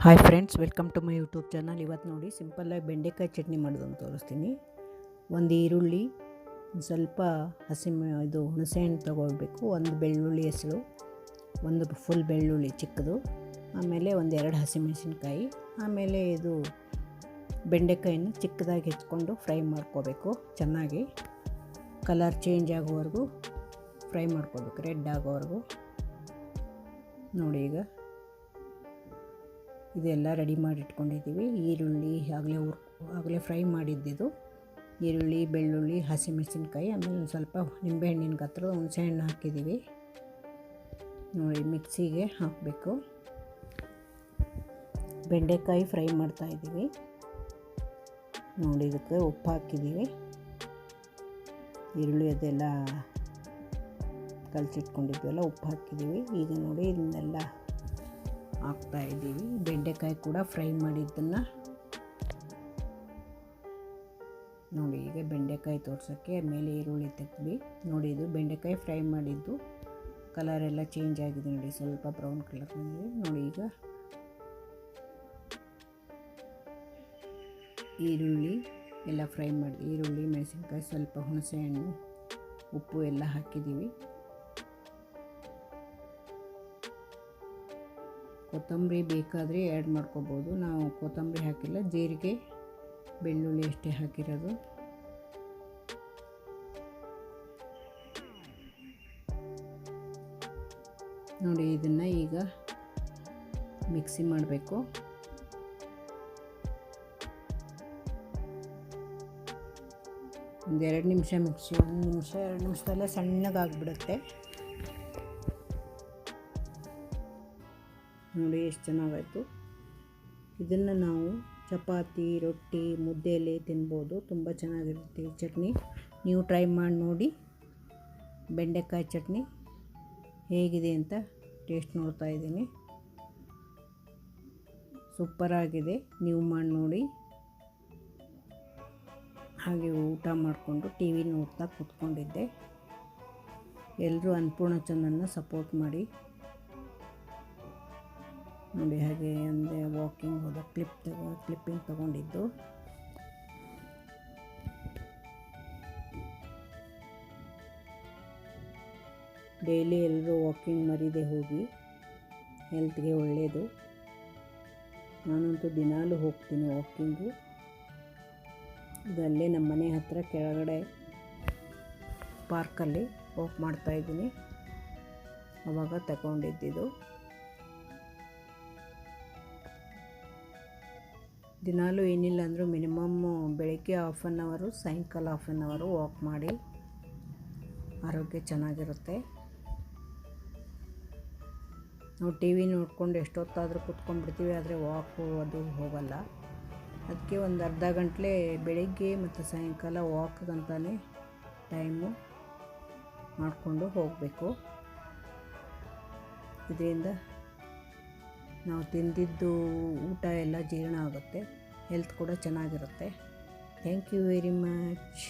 Hi friends, welcome to my YouTube channel. ಇವತ್ತು ನೋಡಿ ಸಿಂಪಲ್ಲಾಗಿ ಬೆಂಡೆಕಾಯಿ ಚಟ್ನಿ ಮಾಡೋದನ್ನು ತೋರಿಸ್ತೀನಿ. ಒಂದು ಈರುಳ್ಳಿ, ಸ್ವಲ್ಪ ಇದು ಹುಣಸೆಹಣ್ಣು ತೊಗೊಳ್ಬೇಕು, ಒಂದು ಬೆಳ್ಳುಳ್ಳಿ ಹೆಸರು, ಒಂದು ಫುಲ್ ಬೆಳ್ಳುಳ್ಳಿ ಚಿಕ್ಕದು, ಆಮೇಲೆ ಒಂದೆರಡು ಹಸಿಮೆಣಸಿನ್ಕಾಯಿ, ಆಮೇಲೆ ಇದು ಬೆಂಡೆಕಾಯಿನ ಚಿಕ್ಕದಾಗಿ ಹೆಚ್ಕೊಂಡು ಫ್ರೈ ಮಾಡ್ಕೋಬೇಕು. ಚೆನ್ನಾಗಿ ಕಲರ್ ಚೇಂಜ್ ಆಗೋವರೆಗೂ ಫ್ರೈ ಮಾಡ್ಕೋಬೇಕು, ರೆಡ್ ಆಗೋವರೆಗೂ. ನೋಡಿ, ಈಗ ಇದೆಲ್ಲ ರೆಡಿ ಮಾಡಿ ಇಟ್ಕೊಂಡಿದ್ದೀವಿ. ಈರುಳ್ಳಿ ಆಗಲೇ ಫ್ರೈ ಮಾಡಿದ್ದಿದ್ದು ಈರುಳ್ಳಿ, ಬೆಳ್ಳುಳ್ಳಿ, ಹಸಿಮೆಣಸಿನ್ಕಾಯಿ, ಆಮೇಲೆ ಒಂದು ಸ್ವಲ್ಪ ನಿಂಬೆಹಣ್ಣಿನ ಗಾತ್ರದ ಹುಣಸೆಹಣ್ಣು ಹಾಕಿದ್ದೀವಿ. ನೋಡಿ, ಮಿಕ್ಸಿಗೆ ಹಾಕಬೇಕು. ಬೆಂಡೆಕಾಯಿ ಫ್ರೈ ಮಾಡ್ತಾಯಿದ್ದೀವಿ. ನೋಡಿ, ಇದಕ್ಕೆ ಉಪ್ಪು ಹಾಕಿದ್ದೀವಿ. ಈರುಳ್ಳಿ ಅದೆಲ್ಲ ಕಲಸಿಟ್ಕೊಂಡಿದ್ವಲ್ಲ, ಉಪ್ಪು ಹಾಕಿದ್ದೀವಿ. ಈಗ ನೋಡಿ, ಇದನ್ನೆಲ್ಲ ಹಾಕ್ತಾಯಿದ್ದೀವಿ. ಬೆಂಡೆಕಾಯಿ ಕೂಡ ಫ್ರೈ ಮಾಡಿದ್ದನ್ನು ನೋಡಿ. ಈಗ ಬೆಂಡೆಕಾಯಿ ತೋರ್ಸೋಕ್ಕೆ ಮೇಲೆ ಈರುಳ್ಳಿ ತೆಗ್ದು ನೋಡಿ. ಇದು ಬೆಂಡೆಕಾಯಿ ಫ್ರೈ ಮಾಡಿದ್ದು ಕಲರ್ ಎಲ್ಲ ಚೇಂಜ್ ಆಗಿದೆ ನೋಡಿ, ಸ್ವಲ್ಪ ಬ್ರೌನ್ ಕಲರ್ ಬಂದಿದೆ ನೋಡಿ. ಈಗ ಈರುಳ್ಳಿ ಎಲ್ಲ ಫ್ರೈ ಮಾಡಿ, ಈರುಳ್ಳಿ, ಮೆಣಸಿನ್ಕಾಯಿ, ಸ್ವಲ್ಪ ಹುಣಸೆಹಣ್ಣು, ಉಪ್ಪು ಎಲ್ಲ ಹಾಕಿದ್ದೀವಿ. ಕೊತ್ತಂಬರಿ ಬೇಕಾದರೆ ಆ್ಯಡ್ ಮಾಡ್ಕೋಬೋದು. ನಾವು ಕೊತ್ತಂಬರಿ ಹಾಕಿಲ್ಲ, ಜೀರಿಗೆ, ಬೆಳ್ಳುಳ್ಳಿ ಅಷ್ಟೇ ಹಾಕಿರೋದು. ನೋಡಿ, ಇದನ್ನು ಈಗ ಮಿಕ್ಸಿ ಮಾಡಬೇಕು. ಒಂದು 2 ನಿಮಿಷ ಮಿಕ್ಸಿ, 1 ನಿಮಿಷ 2 ನಿಮಿಷದಲ್ಲೇ ಸಣ್ಣಗಾಗ್ಬಿಡುತ್ತೆ. ನೋಡಿ ಎಷ್ಟು ಚೆನ್ನಾಗಾಯಿತು. ಇದನ್ನು ನಾವು ಚಪಾತಿ, ರೊಟ್ಟಿ, ಮುದ್ದೆಯಲ್ಲಿ ತಿನ್ಬೋದು. ತುಂಬ ಚೆನ್ನಾಗಿರುತ್ತೆ ಈ ಚಟ್ನಿ. ನೀವು ಟ್ರೈ ಮಾಡಿ ನೋಡಿ. ಬೆಂಡೆಕಾಯಿ ಚಟ್ನಿ ಹೇಗಿದೆ ಅಂತ ಟೇಸ್ಟ್ ನೋಡ್ತಾ ಇದ್ದೀನಿ. ಸೂಪರಾಗಿದೆ. ನೀವು ಮಾಡಿ ನೋಡಿ. ಹಾಗೆ ಊಟ ಮಾಡಿಕೊಂಡು ಟಿ ವಿ ನೋಡ್ತಾ ಕೂತ್ಕೊಂಡಿದ್ದೆ. ಎಲ್ಲರೂ ಅನ್ನಪೂರ್ಣ ಚಾನಲ್ನ ಸಪೋರ್ಟ್ ಮಾಡಿ. ನೋಡಿ, ಹಾಗೆ ಒಂದು ವಾಕಿಂಗ್ ಹೋದ ಕ್ಲಿಪ್ಪಿಂಗ್ ತೊಗೊಂಡಿದ್ದು. ಡೈಲಿ ಎಲ್ಲರೂ ವಾಕಿಂಗ್ ಮರೀದೆ ಹೋಗಿ, ಹೆಲ್ತ್ಗೆ ಒಳ್ಳೆಯದು. ನಾನಂತೂ ದಿನಾಲೂ ಹೋಗ್ತೀನಿ ವಾಕಿಂಗು. ಇದಲ್ಲೇ ನಮ್ಮ ಮನೆ ಹತ್ತಿರ ಕೆಳಗಡೆ ಪಾರ್ಕಲ್ಲಿ ವಾಕ್ ಮಾಡ್ತಾಯಿದ್ದೀನಿ. ಆವಾಗ ತಗೊಂಡಿದ್ದಿದ್ದು. ದಿನಾಲೂ ಏನಿಲ್ಲ ಅಂದರೂ ಮಿನಿಮಮ್ಮು ಬೆಳಗ್ಗೆ 1/2 ಅವರು, ಸಾಯಂಕಾಲ 1/2 ಅವರು ವಾಕ್ ಮಾಡಿ. ಆರೋಗ್ಯ ಚೆನ್ನಾಗಿರುತ್ತೆ. ನಾವು ಟಿ ವಿ ನೋಡ್ಕೊಂಡು ಎಷ್ಟೊತ್ತಾದರೂ ಕೂತ್ಕೊಂಡ್ಬಿಡ್ತೀವಿ, ಆದರೆ ವಾಕು ಅದು ಹೋಗಲ್ಲ. ಅದಕ್ಕೆ ಒಂದು ಅರ್ಧ ಗಂಟೆ ಬೆಳಗ್ಗೆ ಮತ್ತು ಸಾಯಂಕಾಲ ವಾಕ್ಗಂತಾನೆ ಟೈಮು ಮಾಡಿಕೊಂಡು ಹೋಗಬೇಕು. ಇದರಿಂದ ನಾವು ತಿಂದಿದ್ದು ಊಟ ಎಲ್ಲ ಜೀರ್ಣ ಆಗುತ್ತೆ, ಹೆಲ್ತ್ ಕೂಡ ಚೆನ್ನಾಗಿರುತ್ತೆ. Thank you very much.